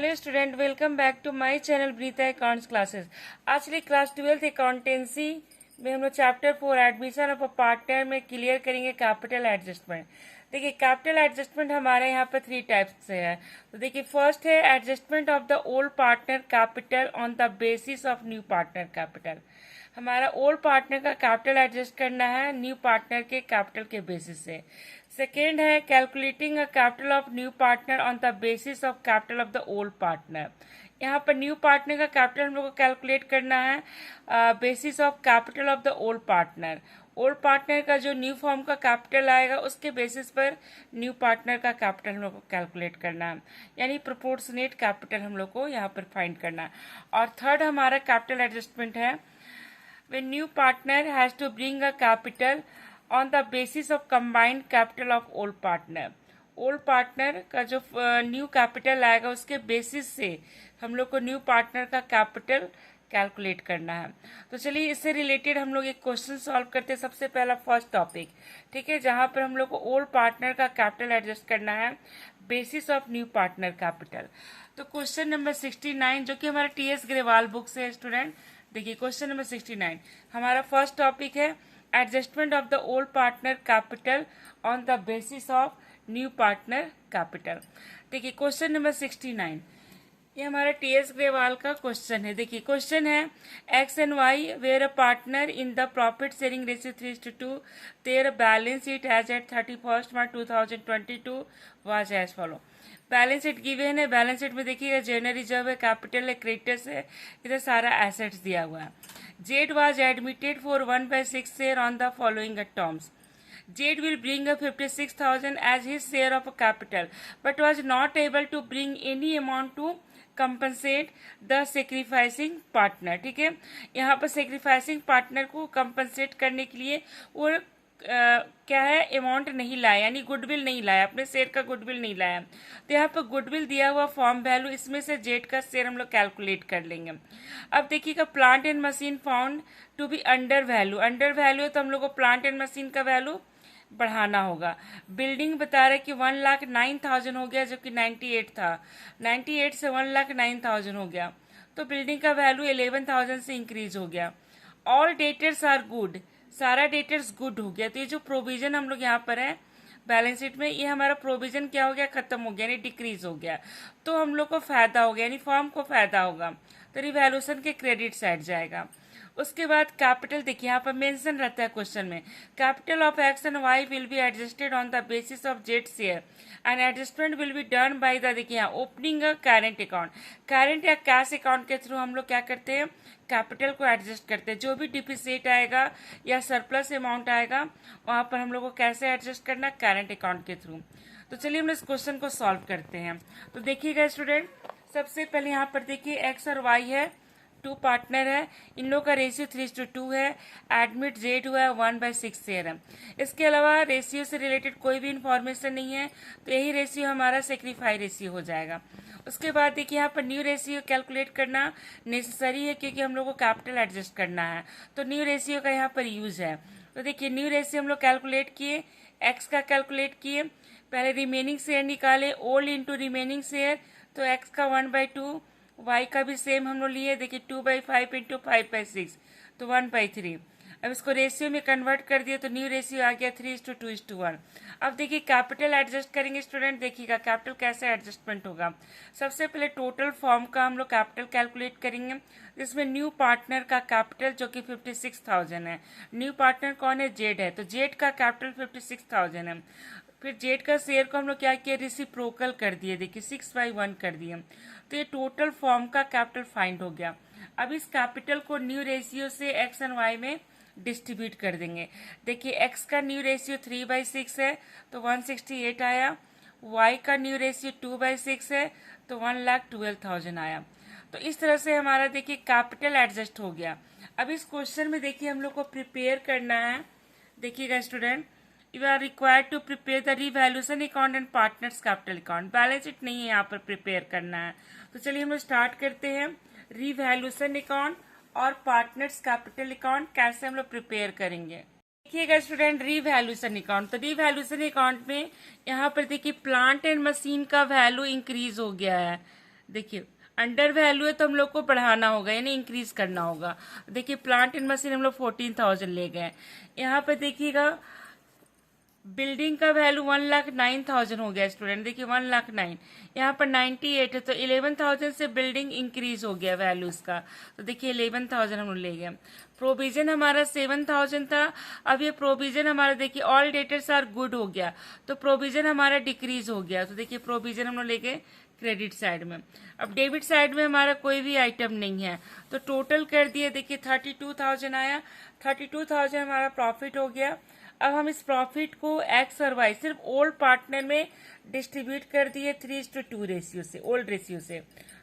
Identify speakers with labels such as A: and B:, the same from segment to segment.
A: Hello student, welcome back to my channel Breeta accounts classes. आज के class 12th accountancy में हम लोग chapter 4 admission of a partner में क्लियर करेंगे कैपिटल एडजस्टमेंट। देखिए, कैपिटल एडजस्टमेंट हमारे यहाँ पर 3 टाइप्स से है। तो देखिए, फर्स्ट है adjustment of the old partner capital on the basis of new partner capital. हमारा ओल्ड पार्टनर का कैपिटल एडजस्ट करना है न्यू पार्टनर के कैपिटल के बेसिस से। सेकेंड है calculating a capital of new partner on the basis of capital of the old partner. यहाँ पर न्यू पार्टनर का कैपिटल हम लोग को कैलकुलेट करना है basis of capital of the old partner. Old partner का जो न्यू फॉर्म का कैपिटल आएगा उसके बेसिस पर न्यू पार्टनर का कैपिटल हम लोग को कैलकुलेट करना है, यानी प्रोपोर्शनेट कैपिटल हम लोग को यहाँ पर फाइंड करना है। और थर्ड हमारा कैपिटल एडजस्टमेंट है when new partner has to bring a capital on the basis of combined capital of old partner। Old partner का जो न्यू कैपिटल आएगा उसके बेसिस से हम लोग को न्यू पार्टनर का कैपिटल कैलकुलेट करना है। तो चलिए, इससे रिलेटेड हम लोग एक क्वेश्चन सॉल्व करते हैं। सबसे पहला फर्स्ट टॉपिक, ठीक है, जहां पर हम लोग को ओल्ड पार्टनर का कैपिटल एडजस्ट करना है basis of new partner capital. तो क्वेश्चन नंबर 69 जो कि हमारा टीएस ग्रेवाल बुक से है स्टूडेंट। देखिए, क्वेश्चन नंबर 69 हमारा फर्स्ट टॉपिक है adjustment of the old partner capital on the basis of new partner capital. देखिए, क्वेश्चन नंबर 69 ये हमारा टीएस ग्रेवाल का क्वेश्चन है। देखिए, क्वेश्चन है X and Y where a partner in the profit sharing ratio 3:2 their balance sheet as at 31 March 2022 was as follow. Balance sheet given है। Balance sheet में देखिएगा जनरल रिजर्व है, कैपिटल है, creditors है, इधर सारा एसेट्स दिया हुआ है। Z was admitted for 1/6 share on the following terms. Jade will bring a 56,000 as his share of capital, but was not able to bring any amount to compensate the sacrificing partner। ठीक है, यहाँ पर sacrificing partner को compensate करने के लिए वो क्या है, अमाउंट नहीं लाया, यानी गुडविल नहीं लाया, अपने शेयर का गुडविल नहीं लाया। तो यहाँ पर गुडविल दिया हुआ फॉर्म वैल्यू, इसमें से जेड का शेयर हम लोग कैलकुलेट कर लेंगे। अब देखिएगा, plant and machine found to be under value. Under value है तो हम लोग को प्लांट एंड मशीन का वैल्यू बढ़ाना होगा। बिल्डिंग बता रहा है कि 1,09,000 हो गया, जो कि 98 था। 98 से 1,09,000 हो गया, तो बिल्डिंग का वैल्यू 11,000 से इंक्रीज हो गया। ऑल डेटर्स आर गुड, सारा डेटर्स गुड हो गया। तो ये जो प्रोविजन हम लोग यहाँ पर है बैलेंस शीट में, ये हमारा प्रोविजन क्या हो गया, खत्म हो गया, यानी डिक्रीज हो गया। तो हम लोग को फायदा हो गया, यानी फर्म को फायदा होगा, तो रिवैल्यूएशन के क्रेडिट साइड जाएगा। उसके बाद कैपिटल, देखिए यहाँ पर मेंशन रहता है क्वेश्चन में, capital of X and Y will be adjusted on the basis of Z share and adjustment will be done by the, देखिए यहाँ opening a current account. Current या कैश अकाउंट के थ्रू हम लोग क्या करते हैं, कैपिटल को एडजस्ट करते हैं। जो भी डिफिसिट आएगा या सरप्लस अमाउंट आएगा वहां पर हम लोग को कैसे एडजस्ट करना, करेंट अकाउंट के थ्रू। तो चलिए हम इस क्वेश्चन को सॉल्व करते हैं। तो देखिएगा स्टूडेंट, सबसे पहले यहाँ पर देखिए एक्स और वाई है, 2 पार्टनर है, इन लोग का रेशियो 3:2 है। एडमिट जेड हुआ है, 1/6 शेयर है। इसके अलावा रेशियो से रिलेटेड कोई भी इंफॉर्मेशन नहीं है, तो यही रेशियो हमारा सेक्रीफाई रेशियो हो जाएगा। उसके बाद देखिए यहाँ पर न्यू रेशियो कैलकुलेट करना नेसेसरी है, क्योंकि हम लोग को कैपिटल एडजस्ट करना है, तो न्यू रेशियो का यहाँ पर यूज है। तो देखिए, न्यू रेशियो हम लोग कैलकुलेट किए, एक्स का कैलकुलेट किए, पहले रिमेनिंग शेयर निकाले, ओल्ड इंटू रिमेनिंग शेयर, तो एक्स का 1/2, वाई का भी सेम हम लोग लिए, देखिए 2/5 इंटू 5/6, तो 1/3। अब इसको रेशियो में कन्वर्ट कर दिया, तो न्यू रेशियो आ गया 3:2:1। अब देखिए कैपिटल एडजस्ट करेंगे स्टूडेंट। देखिएगा कैपिटल कैसे एडजस्टमेंट होगा। सबसे पहले टोटल फॉर्म का हम लोग कैपिटल कैलकुलेट करेंगे, जिसमें न्यू पार्टनर का कैपिटल जो कि 56,000 है। न्यू पार्टनर कौन है, जेड है, तो जेड का कैपिटल 56,000 है। फिर जेड का शेयर को हम लोग क्या किया, रेसिप्रोकल कर दिए, देखिए 6/1 कर दिए, तो ये टोटल फॉर्म का कैपिटल फाइंड हो गया। अब इस कैपिटल को न्यू रेशियो से एक्स एंड वाई में डिस्ट्रीब्यूट कर देंगे। देखिए, एक्स का न्यू रेशियो 3/6 है, तो 168 आया। वाई का न्यू रेशियो 2/6 है, तो 1,12,000 आया। तो इस तरह से हमारा देखिए कैपिटल एडजस्ट हो गया। अब इस क्वेश्चन में देखिए हम लोग को प्रिपेयर करना है। देखिएगा student, you are required to prepare the revaluation account and partners capital account. Balance sheet नहीं है यहाँ पर प्रिपेयर करना है। तो चलिए हम स्टार्ट करते हैं। रिवैल्यूएशन अकाउंट और पार्टनर्स कैपिटल अकाउंट कैसे हम लोग प्रिपेयर करेंगे। देखिएगा स्टूडेंट, रिवैल्यूएशन अकाउंट, तो रिवैल्यूएशन अकाउंट में यहाँ पर देखिए प्लांट एंड मशीन का वैल्यू इंक्रीज हो गया है। देखिए अंडर वैल्यू है तो हम लोग को बढ़ाना होगा यानी इंक्रीज करना होगा। देखिए प्लांट एंड मशीन हम लोग 14,000 ले गए। यहाँ पे देखिएगा बिल्डिंग का वैल्यू 1,09,000 हो गया स्टूडेंट। देखिए 1,09,000 यहाँ पर 98 है तो 11,000 से बिल्डिंग इंक्रीज हो गया वैल्यू इसका। तो देखिए 11,000 हम लोग ले गए। प्रोविजन हमारा 7,000 था। अब ये प्रोविजन हमारा देखिए ऑल डेटर्स आर गुड हो गया तो प्रोविजन हमारा डिक्रीज हो गया। तो देखिए प्रोविजन हम लोग ले गए क्रेडिट साइड में। अब डेबिट साइड में हमारा कोई भी आइटम नहीं है तो टोटल कर दिए। देखिए 32,000 आया। 32,000 हमारा प्रॉफिट हो गया। अब हम इस प्रॉफिट को एक्स और वाई सिर्फ ओल्ड पार्टनर में डिस्ट्रीब्यूट कर दिए 3:2 रेशियो से, ओल्ड रेशियो से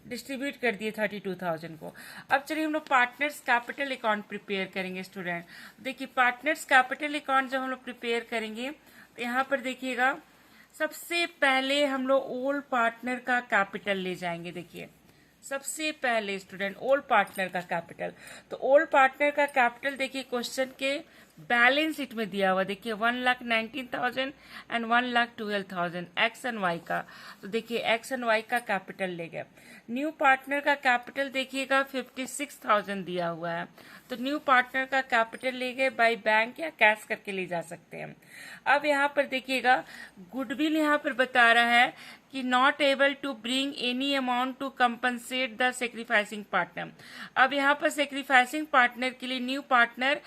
A: डिस्ट्रीब्यूट कर दिए 32,000 को। अब चलिए हम लोग पार्टनर्स कैपिटल अकाउंट प्रिपेयर करेंगे स्टूडेंट। देखिए पार्टनर्स कैपिटल अकाउंट जब हम लोग प्रिपेयर करेंगे तो यहाँ पर देखिएगा सबसे पहले हम लोग ओल्ड पार्टनर का कैपिटल ले जाएंगे। देखिए सबसे पहले स्टूडेंट ओल्ड पार्टनर का कैपिटल। तो ओल्ड पार्टनर का कैपिटल देखिए क्वेश्चन के बैलेंस शीट में दिया हुआ। देखिए 1,19,000 एंड 1,12,000 एक्स एंड वाई का। तो देखिए एक्स एंड वाई का कैपिटल ले गए। न्यू पार्टनर का कैपिटल देखिएगा 56,000 दिया हुआ है तो न्यू पार्टनर का कैपिटल ले गए बाय बैंक या कैश करके ले जा सकते हैं। अब यहाँ पर देखिएगा गुडविल यहाँ पर बता रहा है कि not able to bring any amount to compensate the sacrificing partner. अब यहाँ पर सेक्रीफाइसिंग पार्टनर के लिए न्यू पार्टनर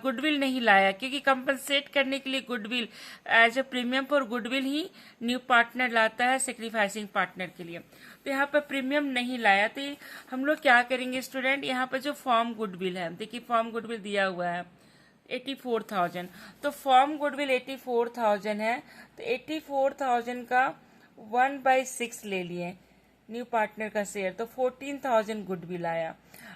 A: गुडविल नहीं लाया क्योंकि कंपनसेट करने के लिए goodwill as a premium for goodwill ही न्यू पार्टनर लाता है सेक्रीफाइसिंग पार्टनर के लिए। तो यहाँ पर प्रीमियम नहीं लाया तो हम लोग क्या करेंगे स्टूडेंट, यहाँ पर जो फॉर्म गुडविल है देखिए फॉर्म गुडविल दिया हुआ है 84,000 तो फॉर्म गुडविल 84,000 है तो 84,000 का 1/6 ले लिए न्यू पार्टनर का शेयर तो 14,000 गुडविल आया।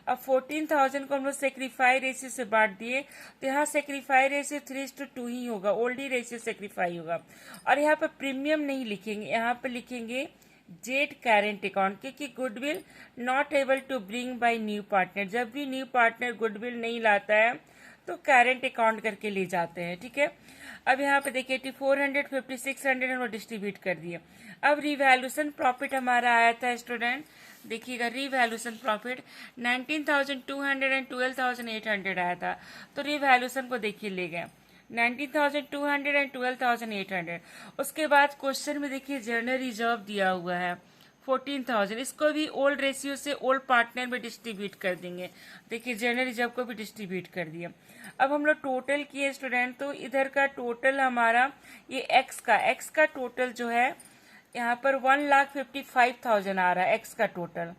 A: अब 14,000 को हम लोग सेक्रीफाई रेशियो से बांट दिए तो यहाँ सेक्रीफाई रेशियो 3:2 ही होगा, ओल्ड ही रेशियो सेक्रीफाई होगा। और यहाँ पर प्रीमियम नहीं लिखेंगे, यहाँ पर लिखेंगे जेड करेंट अकाउंट क्योंकि goodwill not able to bring by new partner. जब भी न्यू पार्टनर गुडविल नहीं लाता है तो करेंट अकाउंट करके ले जाते हैं। ठीक है। अब यहाँ पे देखिए 8400 5600 हम डिस्ट्रीब्यूट कर दिए। अब रिवैल्यूएशन प्रॉफिट हमारा आया था स्टूडेंट, देखिएगा रिवैल्यूएशन प्रॉफिट 19,200 एंड 12,800 आया था तो रिवैल्यूएशन को देखिए ले गए 19,200 एंड 12,800। उसके बाद क्वेश्चन में देखिए जनरल रिजर्व दिया हुआ है 14,000, इसको भी ओल्ड रेशियो से ओल्ड पार्टनर में डिस्ट्रीब्यूट कर देंगे। देखिए जनरल रिजर्व को भी डिस्ट्रीब्यूट कर दिया। अब हम लोग टोटल किए स्टूडेंट तो इधर का टोटल हमारा ये एक्स का टोटल जो है यहाँ पर 1,55,000 आ रहा है। एक्स का टोटल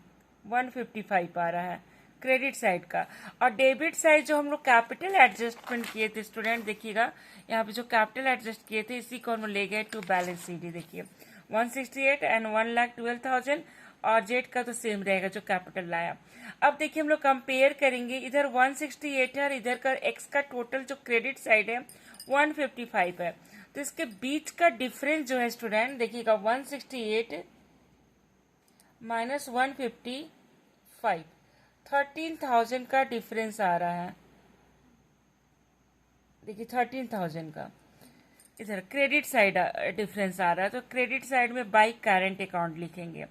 A: 155 आ रहा है क्रेडिट साइड का। और डेबिट साइड जो हम लोग कैपिटल एडजस्टमेंट किए थे स्टूडेंट, देखिएगा यहाँ पे जो कैपिटल एडजस्ट किए थे इसी को हम ले गए टू बैलेंस शीट। देखिए 168 एंड 1,12,000 और जेड का तो सेम रहेगा जो कैपिटल लाया। अब देखिए हम लोग कंपेयर करेंगे, इधर 168 है और इधर का एक्स का टोटल जो क्रेडिट साइड है 155 है तो इसके बीच का डिफरेंस जो है स्टूडेंट देखिएगा 168 माइनस 155 13,000 का डिफरेंस आ रहा है। देखिए 13,000 का इधर क्रेडिट साइड डिफरेंस आ रहा है तो क्रेडिट साइड में बाय करंट अकाउंट लिखेंगे।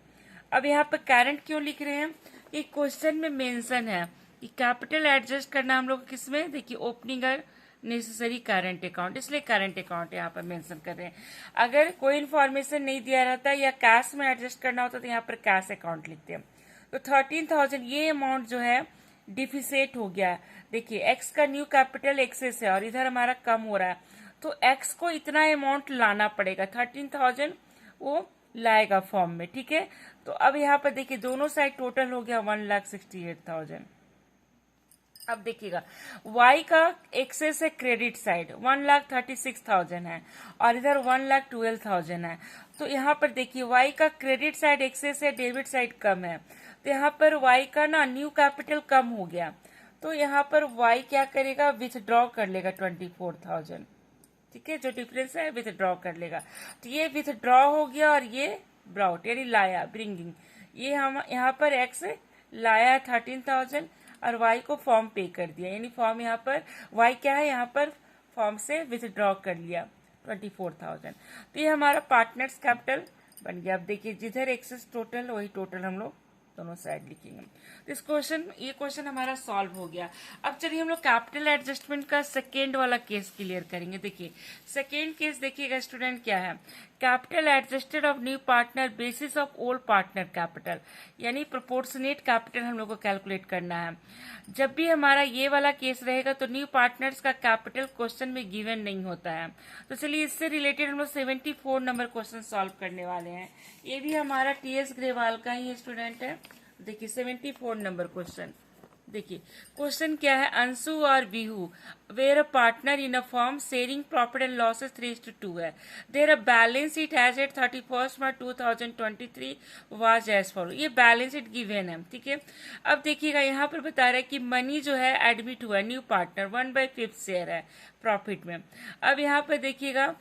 A: अब यहाँ पर करंट क्यों लिख रहे हैं, ये क्वेश्चन में मेंशन है कि कैपिटल एडजस्ट करना हम लोग किसमें, देखिए ओपनिंग नेसेसरी करंट अकाउंट, इसलिए करंट अकाउंट यहाँ पर मेंशन कर रहे हैं। अगर कोई इन्फॉर्मेशन नहीं दिया रहता या कैश में एडजस्ट करना होता तो यहाँ पर कैश अकाउंट लिखते हैं। तो 13,000 ये अमाउंट जो है डिफिसिट हो गया। देखिए एक्स का न्यू कैपिटल एक्सेस है और इधर हमारा कम हो रहा है तो एक्स को इतना अमाउंट लाना पड़ेगा, 13,000 वो लाएगा फॉर्म में। ठीक है। तो अब यहाँ पर देखिए दोनों साइड टोटल हो गया 1,68,000। अब देखिएगा y का एक्सेस है क्रेडिट साइड 1,36,000 है और इधर 1,12,000 है तो यहाँ पर देखिए y का क्रेडिट साइड एक्सेस है, डेबिट साइड कम है तो यहाँ पर y का ना न्यू कैपिटल कम हो गया तो यहाँ पर y क्या करेगा, विथड्रॉ कर लेगा 24,000। ठीक है, जो डिफरेंस है विथड्रॉ कर लेगा तो ये विथड्रॉ हो गया और ये ब्राउट यानी लाया ब्रिंगिंग, ये हम यहाँ पर x लाया 13,000 और y को फॉर्म पे कर दिया यानी फॉर्म यहाँ पर y क्या है, यहाँ पर फॉर्म से विथड्रॉ कर लिया 24,000। तो ये हमारा पार्टनर्स कैपिटल बन गया। अब देखिए जिधर एक्सेस टोटल वही टोटल हम लोग दोनों साइड लिखेंगे। तो ये क्वेश्चन हमारा सॉल्व हो गया। अब चलिए हम लोग कैपिटल एडजस्टमेंट का सेकेंड वाला केस क्लियर करेंगे। देखिए सेकेंड केस देखिएगा स्टूडेंट क्या है, capital adjusted of new partner basis of old partner capital, यानी प्रोपोर्शनेट कैपिटल हम लोग को कैलकुलेट करना है। जब भी हमारा ये वाला केस रहेगा तो न्यू पार्टनर्स का कैपिटल क्वेश्चन में गिवन नहीं होता है। तो चलिए इससे रिलेटेड हम लोग 74 नंबर क्वेश्चन सॉल्व करने वाले हैं। ये भी हमारा टीएस ग्रेवाल का ही स्टूडेंट है। देखिए 74 नंबर क्वेश्चन। देखिए क्वेश्चन क्या है, अंशु और Bihu were a partner in a firm sharing profit and losses 3:2 है। There a balance sheet as at 31 March 2023 was as follow. ये बैलेंस शीट गिवन है, ठीक है। अब देखिएगा यहाँ पर बता रहा है कि मनी जो है एडमिट हुआ है, न्यू पार्टनर 1/5 शेयर है प्रॉफिट में। अब यहाँ पर देखिएगा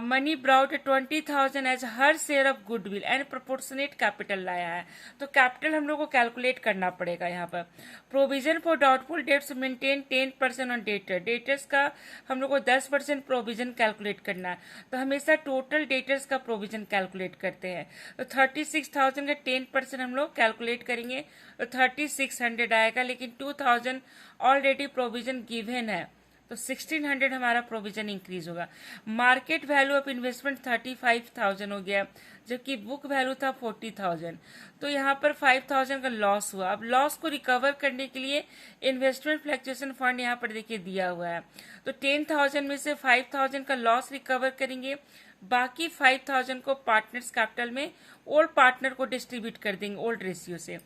A: money brought 20,000 as her share of goodwill and proportionate capital लाया है। तो कैपिटल हम लोग को कैलकुलेट करना पड़ेगा। यहाँ पर provision for doubtful debts maintain 10% on debtors का हम लोग को 10% प्रोविजन कैलकुलेट करना है। तो हमेशा टोटल डेटर्स का प्रोविजन कैलकुलेट करते हैं। तो 36,000 का 10% हम लोग कैलकुलेट करेंगे तो 3600 आएगा, लेकिन 2000 ऑलरेडी प्रोविजन गिवन है तो 1600 हमारा प्रोविजन इंक्रीज होगा। मार्केट वैल्यू ऑफ इन्वेस्टमेंट 35,000 हो गया, जबकि बुक वैल्यू था 40,000। तो यहाँ पर 5,000 का लॉस हुआ। अब लॉस को रिकवर करने के लिए इन्वेस्टमेंट फ्लक्चुएशन फंड यहाँ पर देखिए दिया हुआ है। तो 10,000 में से 5,000 का लॉस रिकवर करेंगे, बाकी 5,000 को पार्टनर्स कैपिटल में ओल्ड पार्टनर को डिस्ट्रीब्यूट कर देंगे ओल्ड रेशियो से।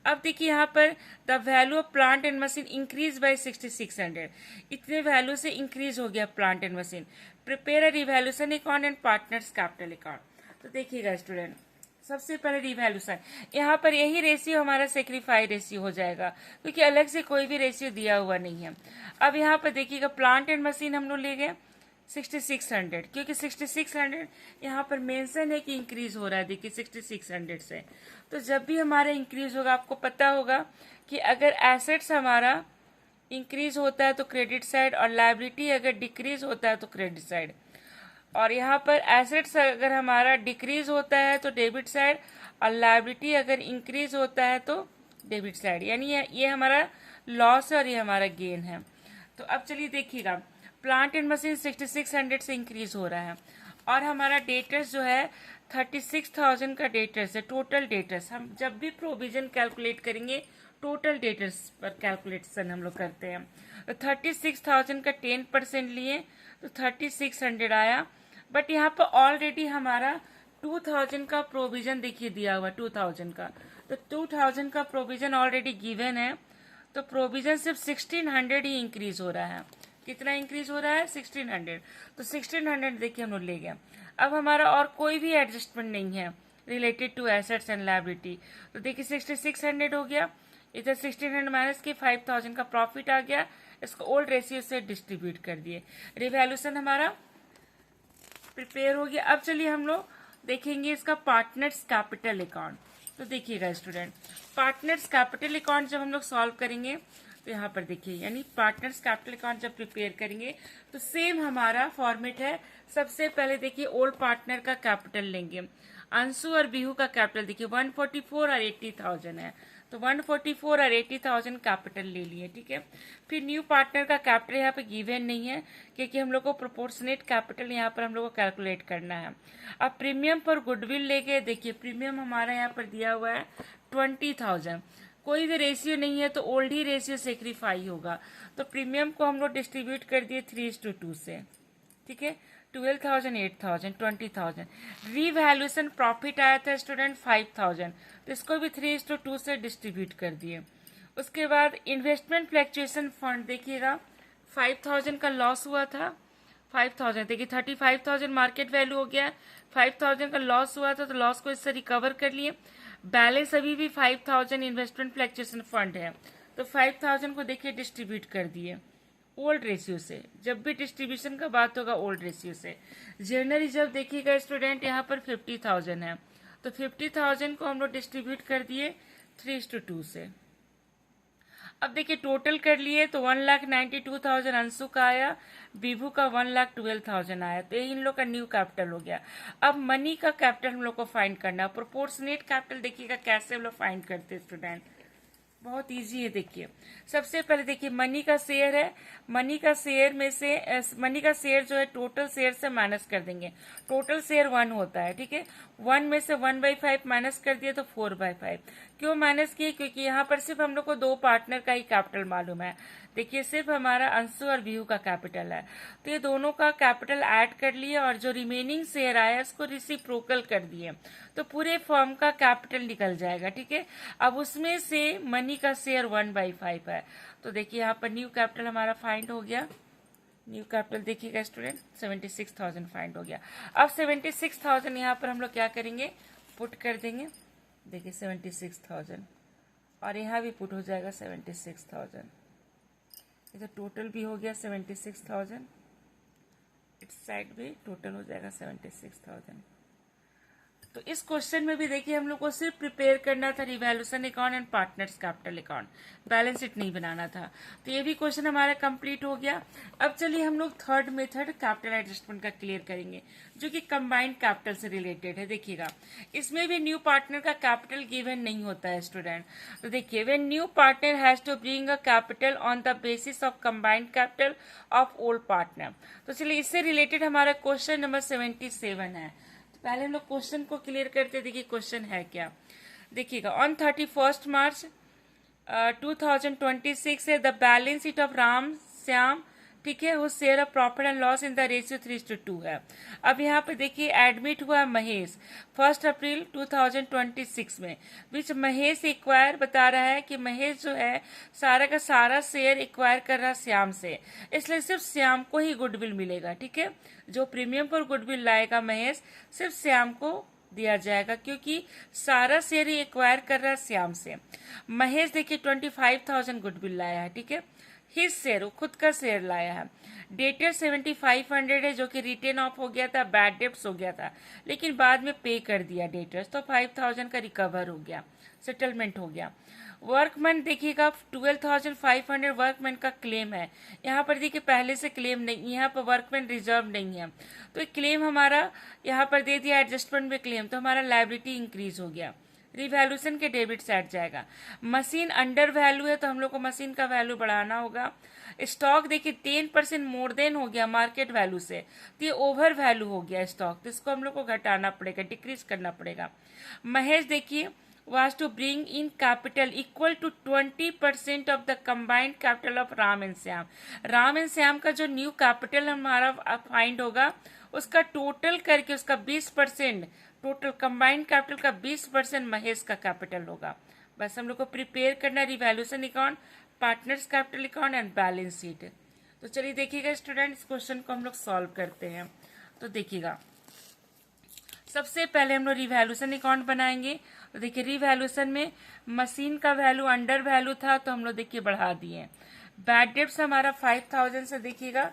A: अब देखिए यहाँ पर the value of plant and machine increase by 6600, इतने वैल्यू से इंक्रीज हो गया plant and machine. Prepare a revaluation account and partners capital account. तो देखिएगा स्टूडेंट सबसे पहले रिवैल्यूएशन, यहाँ पर यही रेशियो हमारा सेक्रीफाई रेशियो हो जाएगा, क्योंकि अलग से कोई भी रेशियो दिया हुआ नहीं है। अब यहाँ पर देखिएगा प्लांट एंड मशीन हम लोग ले गए 6600, क्योंकि 6600 यहाँ पर मेंशन है कि इंक्रीज हो रहा है। देखिए 6600 से, तो जब भी हमारा इंक्रीज होगा आपको पता होगा कि अगर एसेट्स हमारा इंक्रीज होता है तो क्रेडिट साइड, और लायबिलिटी अगर डिक्रीज होता है तो क्रेडिट साइड। और यहाँ पर एसेट्स अगर हमारा डिक्रीज होता है तो डेबिट साइड, और लायबिलिटी अगर इंक्रीज होता है तो डेबिट साइड। यानी ये हमारा लॉस है और ये हमारा गेन है। तो अब चलिए देखिएगा प्लांट एंड मशीन 6600 से इंक्रीज हो रहा है, और हमारा डेटर्स जो है 36,000 का डेटर्स है। टोटल डेटर्स हम जब भी प्रोविजन कैलकुलेट करेंगे टोटल डेटर्स पर कैलकुलेशन हम लोग करते हैं। तो 36,000 का 10% लिए तो 3600 आया, बट यहाँ पर ऑलरेडी हमारा 2000 का प्रोविजन देखिए दिया हुआ 2000 का, तो 2000 का प्रोविजन ऑलरेडी गिवन है, तो प्रोविजन सिर्फ 1600 ही इंक्रीज हो रहा है। कितना इंक्रीज हो रहा है 1600, तो 1600 देखिए हम लोग ले गए। अब हमारा और कोई भी एडजस्टमेंट नहीं है related to assets and liability, तो देखिए 6600 हो गया, इधर 1600 माइनस के 5000 का प्रॉफिट आ गया, इसको ओल्ड रेशियो से डिस्ट्रीब्यूट कर दिए। रिवैल्यूएशन हमारा प्रिपेयर हो गया। अब चलिए हम लोग देखेंगे इसका पार्टनर्स कैपिटल अकाउंट। तो देखिएगा स्टूडेंट पार्टनर्स कैपिटल अकाउंट जब हम लोग सॉल्व करेंगे तो यहाँ पर देखिए, यानी पार्टनर्स कैपिटल अकाउंट जब प्रिपेयर करेंगे तो सेम हमारा फॉर्मेट है। सबसे पहले देखिए ओल्ड पार्टनर का कैपिटल लेंगे, अंशु और बिहू का कैपिटल देखिए 144 और 80,000 है, तो 144 और 80,000 कैपिटल ले लिए, ठीक है। फिर न्यू पार्टनर का कैपिटल यहाँ पे गिवन नहीं है, क्योंकि हम लोग को प्रोपोर्शनेट कैपिटल यहाँ पर हम लोग को कैलकुलेट करना है। अब प्रीमियम पर गुडविल ले गए, देखिए प्रीमियम हमारा यहाँ पर दिया हुआ है 20,000, कोई भी रेशियो नहीं है तो ओल्ड ही रेशियो सेक्रीफाई होगा, तो प्रीमियम को हम लोग डिस्ट्रीब्यूट कर दिए 3:2 से, ठीक है। 12,000, 8,000, 20,000। रीवैल्यूएशन प्रॉफिट आया था स्टूडेंट 5,000, तो इसको भी 3:2 से डिस्ट्रीब्यूट कर दिए। उसके बाद इन्वेस्टमेंट फ्लक्चुएशन फंड देखिएगा 5,000 का लॉस हुआ था, 5,000 देखिए 35,000 मार्केट वैल्यू हो गया, 5,000 का लॉस हुआ था तो लॉस को इससे रिकवर कर लिए। बैलेंस अभी भी 5,000 इन्वेस्टमेंट फ्लक्चुएशन फंड है, तो 5,000 को देखिए डिस्ट्रीब्यूट कर दिए ओल्ड रेशियो से। जब भी डिस्ट्रीब्यूशन का बात होगा ओल्ड रेशियो से। जनरल रिजर्व देखिएगा स्टूडेंट यहाँ पर 50,000 है, तो 50,000 को हम लोग डिस्ट्रीब्यूट कर दिए 3:2 से। अब देखिए टोटल कर लिए तो 1,92,000 अंशु का आया, विभू का 1,12,000 आया, तो ये इन लोग का न्यू कैपिटल हो गया। अब मनी का कैपिटल हम लोग को फाइंड करना है। प्रोपोर्शनेट कैपिटल देखिएगा कैसे हम लोग फाइंड करते हैं स्टूडेंट, बहुत इजी है। देखिए सबसे पहले देखिए मनी का शेयर है, मनी का शेयर में से मनी का शेयर जो है टोटल शेयर से माइनस कर देंगे। टोटल शेयर 1 होता है, ठीक है। 1 में से 1/5 माइनस कर दिए तो 4/5। क्यों माइनस किए? क्योंकि यहाँ पर सिर्फ हम लोग को 2 पार्टनर का ही कैपिटल मालूम है। देखिए सिर्फ हमारा अंशु और व्यू का कैपिटल है, तो ये दोनों का कैपिटल ऐड कर लिए और जो रिमेनिंग शेयर आया उसको रिसिप्रोकल कर दिए, तो पूरे फर्म का कैपिटल निकल जाएगा, ठीक है। अब उसमें से मनी का शेयर 1/5 है, तो देखिए यहाँ पर न्यू कैपिटल हमारा फाइंड हो गया। न्यू कैपिटल देखिएगा स्टूडेंट 76,000 फाइंड हो गया। अब 76,000 यहाँ पर हम लोग क्या करेंगे, पुट कर देंगे। देखिए 76,000 और यहाँ भी पुट हो जाएगा 76,000। इधर टोटल भी हो गया 76,000, इस साइड भी टोटल हो जाएगा 76,000। तो इस क्वेश्चन में भी देखिए हम लोग को सिर्फ प्रिपेयर करना था revaluation account and partners capital account, balance sheet नहीं बनाना था। तो ये भी क्वेश्चन हमारा कंप्लीट हो गया। अब चलिए हम लोग थर्ड मेथड कैपिटल एडजस्टमेंट का क्लियर करेंगे, जो कि कंबाइंड कैपिटल से रिलेटेड है। देखिएगा इसमें भी न्यू पार्टनर का कैपिटल गिवन नहीं होता है स्टूडेंट। तो देखिए when new partner has to bring a capital on the basis of combined capital of old partner. तो चलिए इससे रिलेटेड हमारा क्वेश्चन नंबर 77 है। पहले हम लोग क्वेश्चन को क्लियर करते, देखिए क्वेश्चन है क्या। देखिएगा ऑन 31 मार्च 2026 है the balance sheet of Ram Shyam, ठीक है, वो share of profit and loss in the ratio 3:2 है। अब यहाँ पे देखिए एडमिट हुआ महेश 1 अप्रैल 2026 में, विच महेश एक्वायर बता रहा है कि महेश जो है सारा का सारा शेयर एक्वायर कर रहा है श्याम से, इसलिए सिर्फ श्याम को ही गुडविल मिलेगा, ठीक है। जो प्रीमियम पर गुडविल लाएगा महेश सिर्फ श्याम को दिया जाएगा, क्योंकि सारा शेयर ही एक्वायर कर रहा है श्याम से। महेश देखिए 25,000 गुडविल लाया है, ठीक है, हिज शेयर, वो खुद का शेयर लाया है। डेटेड 7500 है, जो कि रिटेन ऑफ हो गया था, बैड डेप्स हो गया था, लेकिन बाद में पे कर दिया डेटर्स, तो 5,000 का रिकवर हो गया, सेटलमेंट हो गया। वर्कमैन देखिएगा 12,500 वर्कमैन का क्लेम है। यहाँ पर देखिए पहले से क्लेम नहीं, यहाँ पर वर्कमैन रिजर्व नहीं है, तो एक क्लेम हमारा यहाँ पर दे दिया एडजस्टमेंट में क्लेम, तो हमारा लायबिलिटी इंक्रीज हो गया, रिवैल्यूएशन के डेबिट साइड जाएगा। मशीन अंडर वैल्यू है, तो हम लोग को मशीन का वैल्यू बढ़ाना होगा। स्टॉक देखिए 10% मोर देन हो गया मार्केट वैल्यू से, तो ये ओवर वैल्यू हो गया स्टॉक, तो इसको हम लोग को घटाना पड़ेगा, डिक्रीज करना पड़ेगा। महेश देखिए was to bring in capital equal to 20% of the combined capital of Ram and Shyam. Ram and Shyam का जो न्यू कैपिटल हमारा फाइंड होगा उसका टोटल करके उसका 20%, टोटल कंबाइंड कैपिटल का 20% महेश का कैपिटल होगा। बस हम लोग को प्रिपेयर करना revaluation account, partners capital account and balance sheet. तो चलिए देखिएगा स्टूडेंट, इस क्वेश्चन को हम लोग सॉल्व करते हैं। तो देखिएगा सबसे पहले हम लोग रिवैल्यूएशन अकाउंट बनाएंगे। तो देखिए रिवैल्यूएशन में मशीन का वैल्यू अंडर वैल्यू था, तो हम लोग देखिए बढ़ा दिए। बैड डेप्स हमारा 5,000 से देखिएगा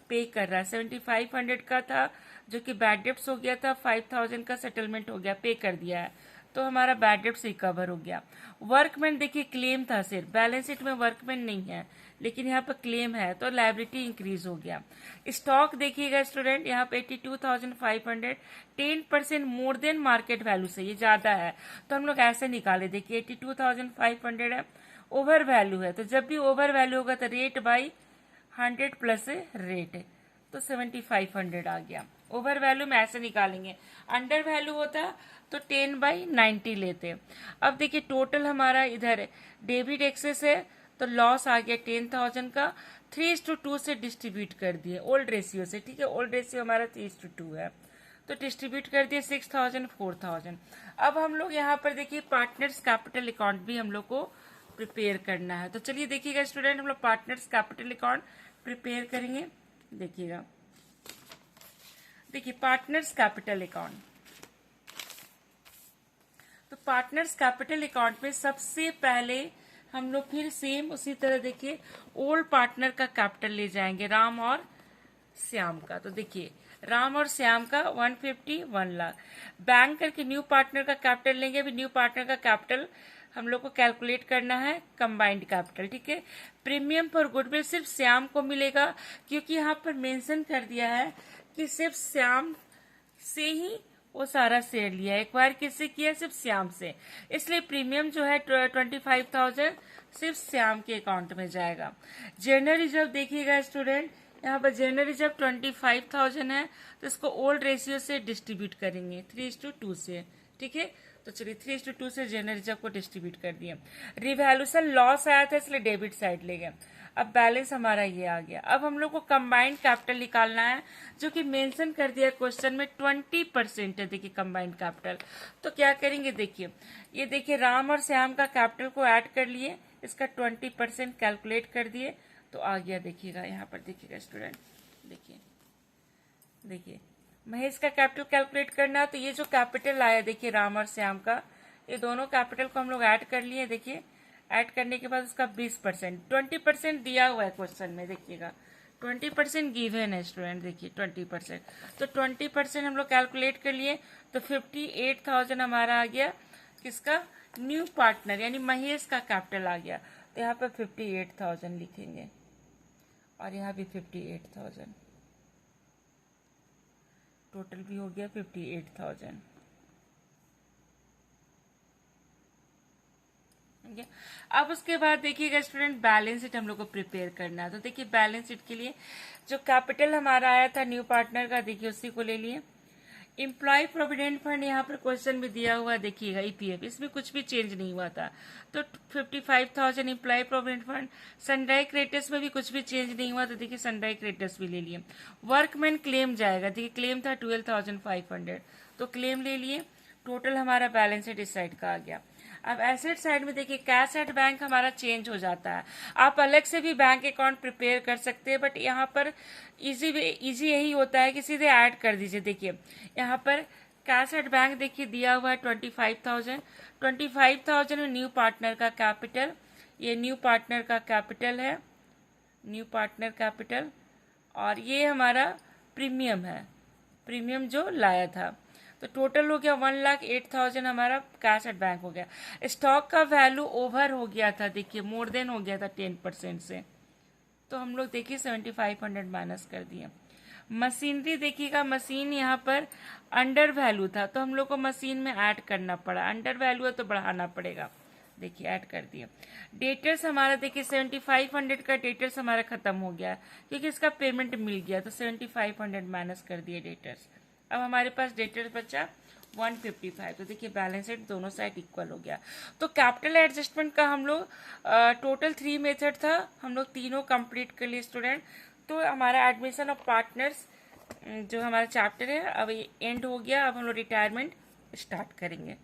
A: पे कर रहा है, 7,500 का था जो कि बैड डेप्स हो गया था, 5,000 का सेटलमेंट हो गया, पे कर दिया है, तो हमारा बैड डेप्स रिकवर हो गया। वर्कमैन देखिए क्लेम था सिर्फ, बैलेंस शीट में वर्कमैन नहीं है, लेकिन यहाँ पर क्लेम है, तो लायबिलिटी इंक्रीज हो गया। स्टॉक देखिएगा स्टूडेंट यहाँ पे 82,500, 10% मोर देन मार्केट वैल्यू से, ये ज्यादा है, तो हम लोग ऐसे निकाले। देखिए 82,500 है, ओवर वैल्यू है, तो जब भी ओवर वैल्यू होगा तो रेट बाई 100 प्लस रेट, तो 7,500 आ गया। ओवर वैल्यू में ऐसे निकालेंगे, अंडर वैल्यू होता तो 10/90 लेते। अब देखिए टोटल हमारा इधर डेबिट एक्सेस है, तो लॉस आ गया 10,000 का, 3:2 से डिस्ट्रीब्यूट कर दिए ओल्ड रेशियो से, ठीक है, ओल्ड रेशियो हमारा 3:2 है, तो डिस्ट्रीब्यूट कर दिए 6,000 4,000। अब हम लोग यहाँ पर देखिए पार्टनर्स कैपिटल अकाउंट भी हम लोग को प्रिपेयर करना है। तो चलिए देखिएगा स्टूडेंट, हम लोग पार्टनर्स कैपिटल अकाउंट प्रिपेयर करेंगे। देखिएगा देखिए पार्टनर्स कैपिटल अकाउंट, तो पार्टनर्स कैपिटल अकाउंट में सबसे पहले हम लोग फिर सेम उसी तरह देखिए ओल्ड पार्टनर का कैपिटल ले जाएंगे, राम और श्याम का। तो देखिए राम और श्याम का 150 1 लाख बैंक करके न्यू पार्टनर का कैपिटल लेंगे। अभी न्यू पार्टनर का कैपिटल हम लोग को कैलकुलेट करना है कंबाइंड कैपिटल, ठीक है। प्रीमियम पर गुडविल सिर्फ श्याम को मिलेगा, क्योंकि यहाँ पर मेंशन कर दिया है कि सिर्फ श्याम से ही वो सारा शेयर लिया है। एक्वायर किससे किया? सिर्फ श्याम से, इसलिए प्रीमियम जो है 25,000 सिर्फ श्याम के अकाउंट में जाएगा। जनरल रिजर्व देखिएगा स्टूडेंट, यहाँ पर जनरल रिजर्व 25,000 है, तो इसको ओल्ड रेशियो से डिस्ट्रीब्यूट करेंगे 3:2 से, ठीक है। तो चलिए 3:2 से जनरल रिजर्व को डिस्ट्रीब्यूट कर दिया। रिवैल्यूएशन लॉस आया था, इसलिए डेबिट साइड ले गए। अब बैलेंस हमारा ये आ गया। अब हम लोग को कंबाइंड कैपिटल निकालना है, जो कि मेंशन कर दिया क्वेश्चन में 20% है। देखिए कंबाइंड कैपिटल, तो क्या करेंगे, देखिए ये देखिए राम और श्याम का कैपिटल को ऐड कर लिए, इसका 20% कैलकुलेट कर दिए, तो आ गया। देखिएगा यहाँ पर, देखिएगा स्टूडेंट, देखिए महेश का कैपिटल कैलकुलेट करना है, तो ये जो कैपिटल आया देखिए राम और श्याम का, ये दोनों कैपिटल को हम लोग ऐड कर लिए। देखिए ऐड करने के बाद उसका 20%, 20% दिया हुआ है क्वेश्चन में, देखिएगा 20% गिवन है स्टूडेंट, देखिए 20%, तो 20% हम लोग कैलकुलेट कर लिए, तो 58,000 हमारा आ गया। किसका? न्यू पार्टनर यानी महेश का कैपिटल आ गया, तो यहाँ पर 58,000 लिखेंगे और यहाँ भी 58,000, टोटल भी हो गया 58,000। अब उसके बाद देखिएगा स्टूडेंट, बैलेंस शीट हम लोग को प्रिपेयर करना है। तो देखिए बैलेंस शीट के लिए जो कैपिटल हमारा आया था न्यू पार्टनर का, देखिए उसी को ले लिए। एम्प्लॉय प्रोविडेंट फंड यहाँ पर क्वेश्चन में दिया हुआ है, देखिएगा ईपीएफ, इसमें कुछ भी चेंज नहीं हुआ था, तो 55,000 employ provident fund. Sunrise creditors में भी कुछ भी चेंज नहीं हुआ, तो देखिए सनराइज क्रेडिटर्स भी ले लिए। वर्कमैन क्लेम जाएगा, देखिए क्लेम था 12,500, तो क्लेम ले लिए। टोटल हमारा बैलेंस शीट इस साइड का आ गया। अब एसेट साइड में देखिए कैश एट बैंक हमारा चेंज हो जाता है। आप अलग से भी बैंक अकाउंट प्रिपेयर कर सकते हैं, बट यहाँ पर इजी यही होता है कि सीधे ऐड कर दीजिए। देखिए यहाँ पर कैश एट बैंक देखिए दिया हुआ है 25,000 में न्यू पार्टनर का कैपिटल, ये न्यू पार्टनर का कैपिटल है, न्यू पार्टनर कैपिटल, और ये हमारा प्रीमियम है, प्रीमियम जो लाया था। तो टोटल हो गया 1,08,000 हमारा कैश एट बैंक हो गया। स्टॉक का वैल्यू ओवर हो गया था, देखिए मोर देन हो गया था 10% से, तो हम लोग देखिए 7,500 माइनस कर दिए। मशीनरी देखिएगा, मशीन यहाँ पर अंडर वैल्यू था, तो हम लोग को मशीन में ऐड करना पड़ा, अंडर वैल्यू है तो बढ़ाना पड़ेगा, देखिए ऐड कर दिए। डेटर्स हमारा देखिए 7,500 का डेटर्स हमारा खत्म हो गया, क्योंकि इसका पेमेंट मिल गया, तो 7,500 माइनस कर दिए डेटर्स। अब हमारे पास डेटर्स बचा 155, तो देखिए बैलेंस शीट दोनों साइड इक्वल हो गया। तो कैपिटल एडजस्टमेंट का हम लोग टोटल 3 मेथड था, हम लोग तीनों कंप्लीट कर लिए स्टूडेंट। तो हमारा एडमिशन ऑफ पार्टनर्स जो हमारा चैप्टर है अब एंड हो गया। अब हम लोग रिटायरमेंट स्टार्ट करेंगे।